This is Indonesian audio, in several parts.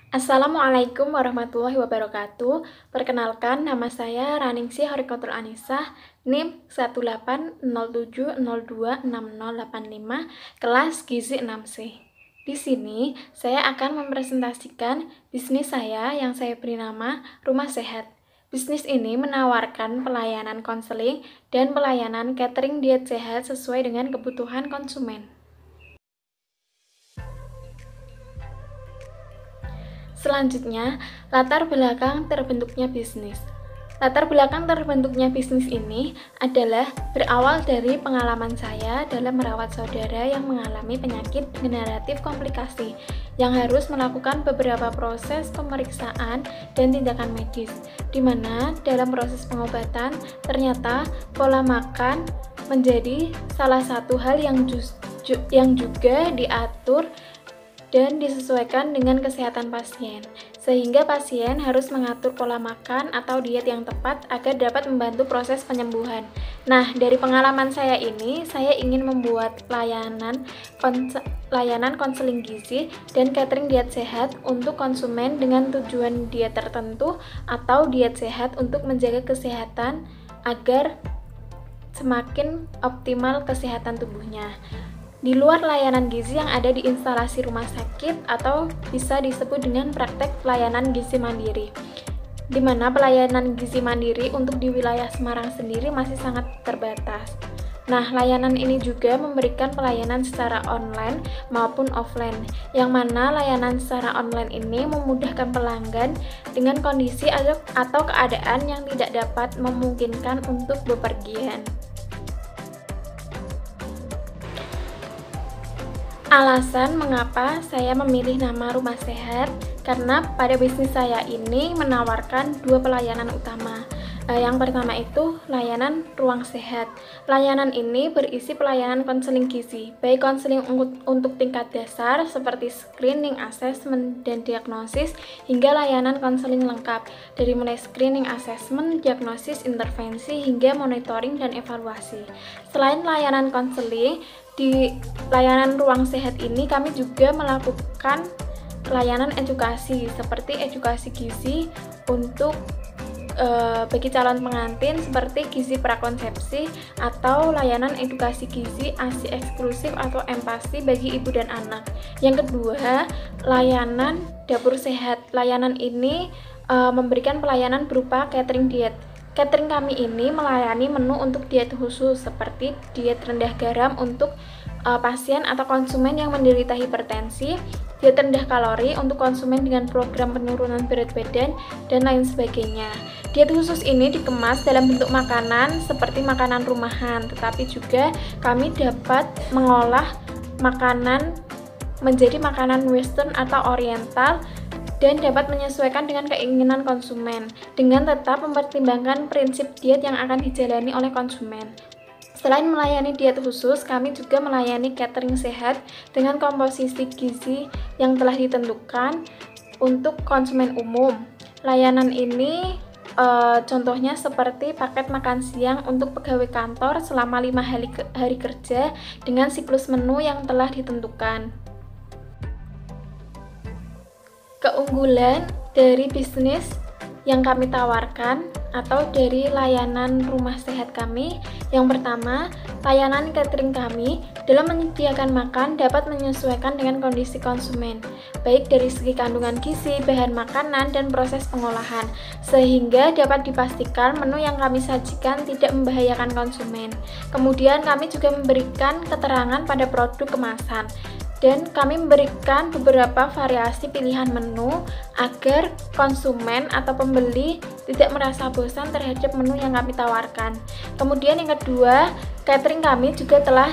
Assalamualaikum warahmatullahi wabarakatuh. Perkenalkan, nama saya Raningsih Horikotul Anisah, NIM 18070260085, kelas Gizi 6C. Di sini, saya akan mempresentasikan bisnis saya yang saya beri nama Rumah Sehat. Bisnis ini menawarkan pelayanan konseling dan pelayanan catering diet sehat sesuai dengan kebutuhan konsumen. Selanjutnya, latar belakang terbentuknya bisnis. Latar belakang terbentuknya bisnis ini adalah berawal dari pengalaman saya dalam merawat saudara yang mengalami penyakit degeneratif komplikasi yang harus melakukan beberapa proses pemeriksaan dan tindakan medis, di mana dalam proses pengobatan ternyata pola makan menjadi salah satu hal yang juga diatur dan disesuaikan dengan kesehatan pasien, sehingga pasien harus mengatur pola makan atau diet yang tepat agar dapat membantu proses penyembuhan. Nah, dari pengalaman saya ini, saya ingin membuat layanan konseling gizi dan catering diet sehat untuk konsumen dengan tujuan diet tertentu atau diet sehat untuk menjaga kesehatan agar semakin optimal kesehatan tubuhnya. Di luar layanan gizi yang ada di instalasi rumah sakit atau bisa disebut dengan praktek pelayanan gizi mandiri, di mana pelayanan gizi mandiri untuk di wilayah Semarang sendiri masih sangat terbatas. Nah, layanan ini juga memberikan pelayanan secara online maupun offline, yang mana layanan secara online ini memudahkan pelanggan dengan kondisi atau keadaan yang tidak dapat memungkinkan untuk bepergian. Alasan mengapa saya memilih nama Rumah Sehat, karena pada bisnis saya ini menawarkan dua pelayanan utama. Yang pertama itu layanan ruang sehat. Layanan ini berisi pelayanan konseling gizi, baik konseling untuk tingkat dasar seperti screening, assessment, dan diagnosis, hingga layanan konseling lengkap, dari mulai screening, assessment, diagnosis, intervensi, hingga monitoring dan evaluasi. Selain layanan konseling, di layanan ruang sehat ini kami juga melakukan layanan edukasi seperti edukasi gizi untuk bagi calon pengantin seperti gizi prakonsepsi atau layanan edukasi gizi ASI eksklusif atau empasi bagi ibu dan anak. Yang kedua, layanan dapur sehat. Layanan ini memberikan pelayanan berupa catering diet. Catering kami ini melayani menu untuk diet khusus seperti diet rendah garam untuk pasien atau konsumen yang menderita hipertensi, diet rendah kalori untuk konsumen dengan program penurunan berat badan, dan lain sebagainya. Diet khusus ini dikemas dalam bentuk makanan seperti makanan rumahan, tetapi juga kami dapat mengolah makanan menjadi makanan western atau oriental dan dapat menyesuaikan dengan keinginan konsumen dengan tetap mempertimbangkan prinsip diet yang akan dijalani oleh konsumen. Selain melayani diet khusus, kami juga melayani catering sehat dengan komposisi gizi yang telah ditentukan untuk konsumen umum. Layanan ini contohnya seperti paket makan siang untuk pegawai kantor selama 5 hari kerja dengan siklus menu yang telah ditentukan. Keunggulan dari bisnis yang kami tawarkan atau dari layanan rumah sehat kami, yang pertama, layanan catering kami dalam menyediakan makan dapat menyesuaikan dengan kondisi konsumen, baik dari segi kandungan gizi, bahan makanan, dan proses pengolahan, sehingga dapat dipastikan menu yang kami sajikan tidak membahayakan konsumen. Kemudian kami juga memberikan keterangan pada produk kemasan, dan kami memberikan beberapa variasi pilihan menu agar konsumen atau pembeli tidak merasa bosan terhadap menu yang kami tawarkan. Kemudian yang kedua, catering kami juga telah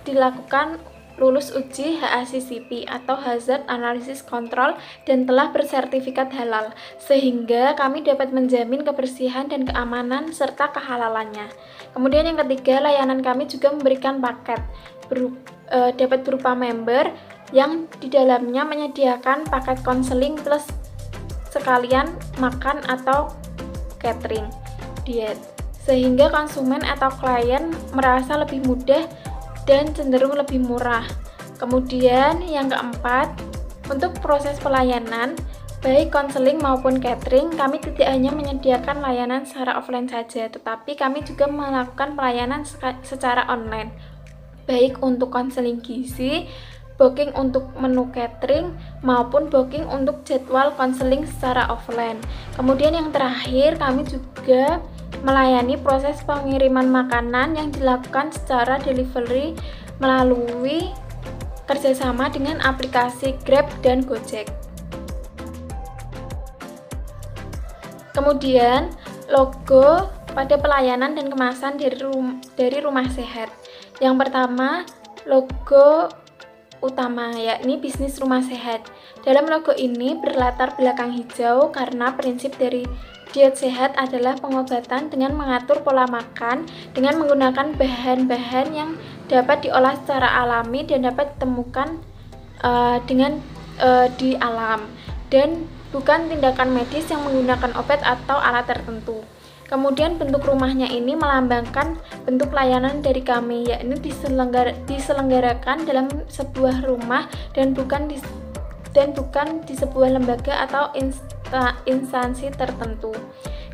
dilakukan lulus uji HACCP atau Hazard Analysis Control dan telah bersertifikat halal, sehingga kami dapat menjamin kebersihan dan keamanan serta kehalalannya. Kemudian yang ketiga, layanan kami juga memberikan paket dapat berupa member yang di dalamnya menyediakan paket konseling plus sekalian makan atau catering diet, sehingga konsumen atau klien merasa lebih mudah dan cenderung lebih murah. Kemudian yang keempat, untuk proses pelayanan Baik konseling maupun catering, kami tidak hanya menyediakan layanan secara offline saja, tetapi kami juga melakukan pelayanan secara online. Baik untuk konseling gizi, booking untuk menu catering, maupun booking untuk jadwal konseling secara offline. Kemudian yang terakhir, kami juga melayani proses pengiriman makanan yang dilakukan secara delivery melalui kerjasama dengan aplikasi Grab dan Gojek. Kemudian logo pada pelayanan dan kemasan dari Rumah Sehat. Yang pertama, logo utama, yakni bisnis Rumah Sehat. Dalam logo ini berlatar belakang hijau karena prinsip dari diet sehat adalah pengobatan dengan mengatur pola makan dengan menggunakan bahan-bahan yang dapat diolah secara alami dan dapat ditemukan di alam, dan bukan tindakan medis yang menggunakan obat atau alat tertentu. Kemudian bentuk rumahnya ini melambangkan bentuk layanan dari kami, yakni diselenggarakan dalam sebuah rumah dan bukan di sebuah lembaga atau instansi tertentu.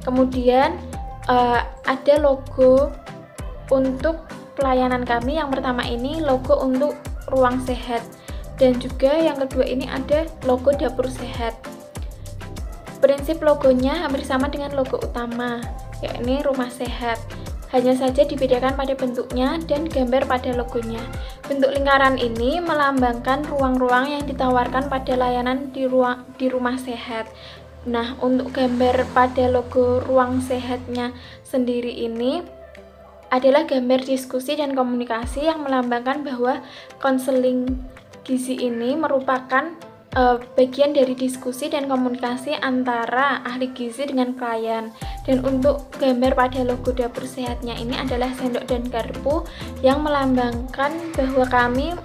Kemudian ada logo untuk pelayanan kami. Yang pertama ini logo untuk Ruang Sehat, dan juga yang kedua ini ada logo Dapur Sehat. Prinsip logonya hampir sama dengan logo utama, yakni Rumah Sehat. Hanya saja dibedakan pada bentuknya dan gambar pada logonya. Bentuk lingkaran ini melambangkan ruang-ruang yang ditawarkan pada layanan di Rumah Sehat. Nah, untuk gambar pada logo Ruang Sehatnya sendiri ini adalah gambar diskusi dan komunikasi yang melambangkan bahwa konseling gizi ini merupakan bagian dari diskusi dan komunikasi antara ahli gizi dengan klien. Dan untuk gambar pada logo Dapur Sehatnya ini adalah sendok dan garpu yang melambangkan bahwa kami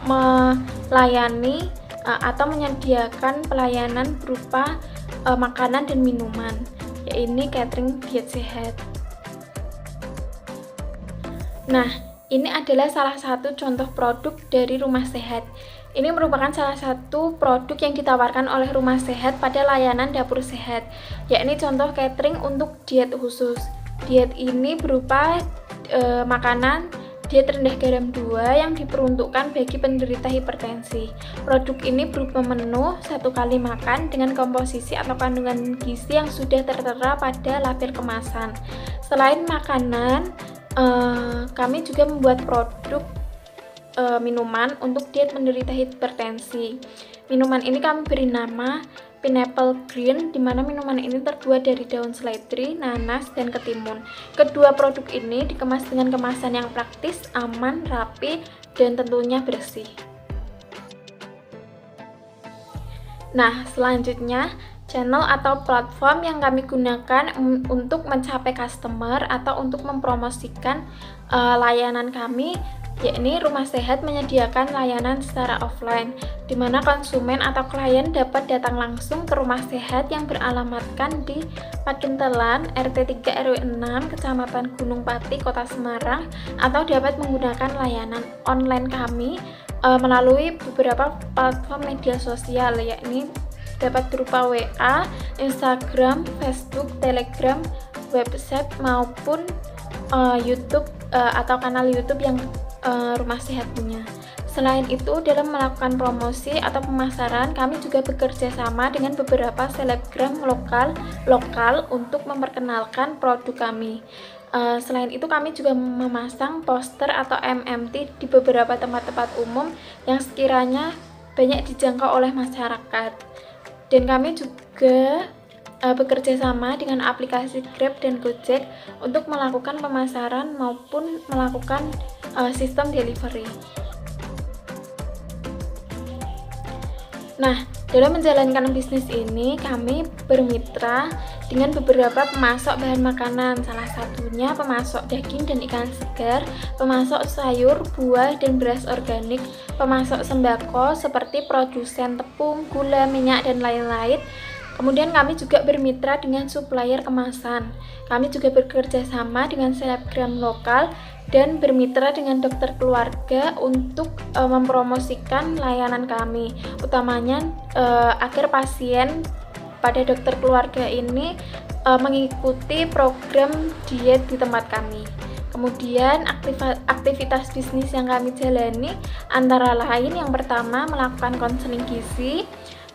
melayani atau menyediakan pelayanan berupa makanan dan minuman, yaitu catering diet sehat. Nah, ini adalah salah satu contoh produk dari Rumah Sehat. Ini merupakan salah satu produk yang ditawarkan oleh Rumah Sehat pada layanan Dapur Sehat, yakni contoh catering untuk diet khusus. Diet ini berupa makanan diet rendah garam 2 yang diperuntukkan bagi penderita hipertensi. Produk ini berupa menu 1 kali makan dengan komposisi atau kandungan gizi yang sudah tertera pada label kemasan. Selain makanan, kami juga membuat produk minuman untuk diet penderita hipertensi. Minuman ini kami beri nama Pineapple Green, di mana minuman ini terbuat dari daun seledri, nanas, dan ketimun. Kedua produk ini dikemas dengan kemasan yang praktis, aman, rapi, dan tentunya bersih. Nah, selanjutnya channel atau platform yang kami gunakan untuk mencapai customer atau untuk mempromosikan layanan kami, yakni Rumah Sehat menyediakan layanan secara offline, di mana konsumen atau klien dapat datang langsung ke Rumah Sehat yang beralamatkan di Pakintelan, RT 3 RW 6, Kecamatan Gunung Pati, Kota Semarang, atau dapat menggunakan layanan online kami melalui beberapa platform media sosial, yakni dapat berupa WA, Instagram, Facebook, Telegram, website, maupun YouTube atau kanal YouTube yang Rumah Sehat punya. Selain itu, dalam melakukan promosi atau pemasaran, kami juga bekerja sama dengan beberapa selebgram lokal untuk memperkenalkan produk kami. Selain itu, kami juga memasang poster atau MMT di beberapa tempat-tempat umum yang sekiranya banyak dijangkau oleh masyarakat. Dan kami juga bekerja sama dengan aplikasi Grab dan Gojek untuk melakukan pemasaran maupun melakukan sistem delivery. Nah, dalam menjalankan bisnis ini kami bermitra dengan beberapa pemasok bahan makanan, salah satunya pemasok daging dan ikan segar, pemasok sayur, buah, dan beras organik, pemasok sembako seperti produsen tepung, gula, minyak, dan lain-lain, Kemudian kami juga bermitra dengan supplier kemasan. Kami juga bekerja sama dengan selebgram lokal dan bermitra dengan dokter keluarga untuk mempromosikan layanan kami, utamanya agar pasien pada dokter keluarga ini mengikuti program diet di tempat kami. Kemudian aktivitas bisnis yang kami jalani antara lain yang pertama melakukan konseling gizi,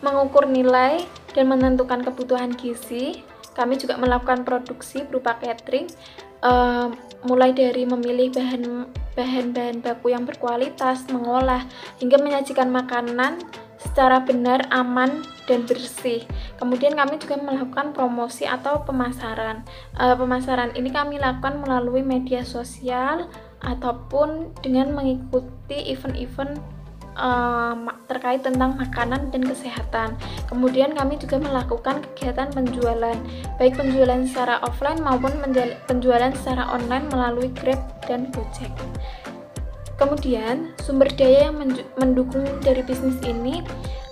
mengukur nilai dan menentukan kebutuhan gizi. Kami juga melakukan produksi berupa catering, mulai dari memilih bahan-bahan baku yang berkualitas, mengolah, hingga menyajikan makanan secara benar, aman, dan bersih. Kemudian kami juga melakukan promosi atau pemasaran. Pemasaran ini kami lakukan melalui media sosial ataupun dengan mengikuti event-event terkait tentang makanan dan kesehatan. Kemudian kami juga melakukan kegiatan penjualan, baik penjualan secara offline maupun penjualan secara online melalui Grab dan Gojek. Kemudian sumber daya yang mendukung dari bisnis ini,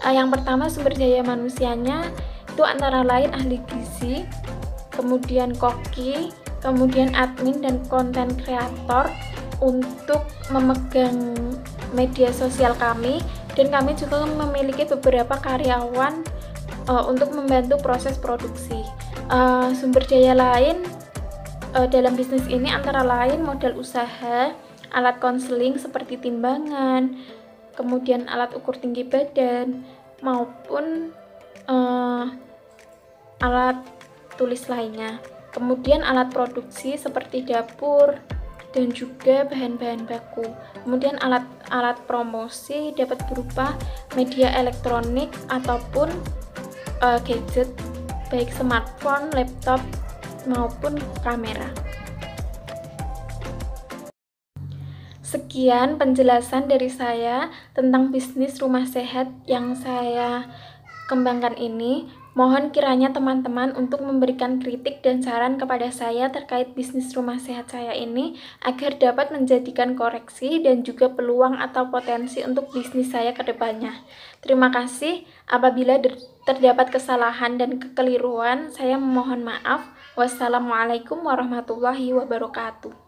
yang pertama sumber daya manusianya itu antara lain ahli gizi, kemudian koki, kemudian admin dan konten kreator untuk memegang media sosial kami, dan kami juga memiliki beberapa karyawan untuk membantu proses produksi. Sumber daya lain dalam bisnis ini antara lain modal usaha, alat konseling seperti timbangan, kemudian alat ukur tinggi badan, maupun alat tulis lainnya. Kemudian alat produksi seperti dapur dan juga bahan-bahan baku. Kemudian alat promosi dapat berupa media elektronik ataupun gadget, baik smartphone, laptop, maupun kamera. Sekian penjelasan dari saya tentang bisnis rumah sehat yang saya kembangkan ini. Mohon kiranya teman-teman untuk memberikan kritik dan saran kepada saya terkait bisnis rumah sehat saya ini agar dapat menjadikan koreksi dan juga peluang atau potensi untuk bisnis saya ke depannya. Terima kasih. Apabila terdapat kesalahan dan kekeliruan, saya memohon maaf. Wassalamualaikum warahmatullahi wabarakatuh.